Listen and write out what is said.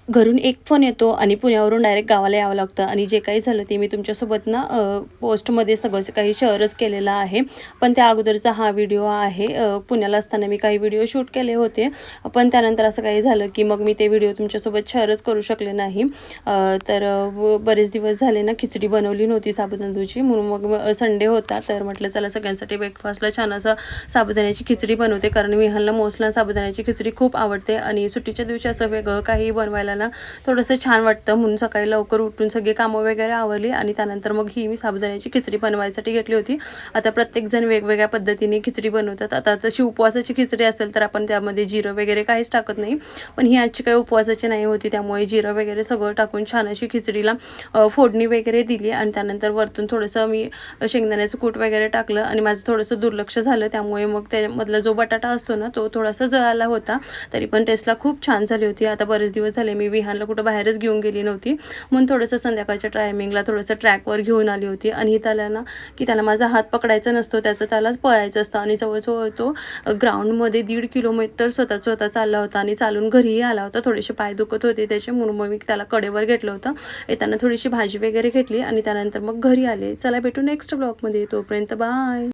घरून एक फोन येतो आणि पुण्यावरून डायरेक्ट गावाला यावं लागतं आणि जे काही झालं ते मी तुमच्यासोबत ना पोस्टमध्ये सगळं काही शेअरच केलेलं आहे. पण त्या अगोदरचा हा व्हिडिओ आहे. पुण्याला असताना मी काही व्हिडिओ शूट केले होते, पण त्यानंतर असं काही झालं की मग मी ते व्हिडिओ तुमच्यासोबत शेअरच करू शकले नाही. बरेच दिवस झाले ना खिचडी बनवली नव्हती साबुदाण्याची, म्हणून मग संडे होता तर म्हटलं चला सगळ्यांसाठी ब्रेकफास्टला छान असं साबुदाण्याची खिचडी बनवते, कारण विहानला मोस्टला साबुदाण्याची खिचडी खूप आवडते आणि सुट्टीच्या दिवशी असं वेगळं काही बनवायला ना थोडंसं छान वाटतं. म्हणून सकाळी लवकर उठून सगळे कामं वगैरे आवरली आणि त्यानंतर मग ही मी साबुदाण्याची खिचडी बनवायसाठी घेतली होती. आता प्रत्येकजण वेगवेगळ्या पद्धतीने खिचडी बनवतात. आता तशी उपवासाची खिचडी असेल तर आपण त्यामध्ये जिरं वगैरे काहीच टाकत नाही, पण ही आजची काही उपवासाची नाही होती त्यामुळे जिरं वगैरे सगळं टाकून छान अशी खिचडीला फोडणी वगैरे दिली आणि त्यानंतर वरतून थोडंसं मी शेंगदाण्याचं कूट वगैरे टाकलं आणि माझं थोडंसं दुर्लक्ष झालं, त्यामुळे मग त्यामधला जो बटाटा असतो ना तो थोडासा जळाला होता. तरी पण टेस्टला खूप छान झाली होती. आता बरेच दिवस झाले मी विहानला कुठं बाहेरच घेऊन गेली नव्हती, म्हणून थोडंसं संध्याकाळच्या टायमिंगला थोडंसं ट्रॅकवर घेऊन आली होती. आणि त्याला ना की त्याला माझा हात पकडायचा नसतो, त्यालाच पळायचं असतं आणि जवळजवळ तो ग्राउंडमध्ये 1.5 किलोमीटर स्वतः चालला होता आणि चालून घरीही आला होता. थोडेसे पाय दुखत होते त्याचे, म्हणून मग मी त्याला कडेवर घेतलं होतं. येताना थोडीशी भाजी वगैरे घेतली आणि त्यानंतर मग घरी आले. चला भेटू नेक्स्ट ब्लॉगमध्ये, तोपर्यंत बाय.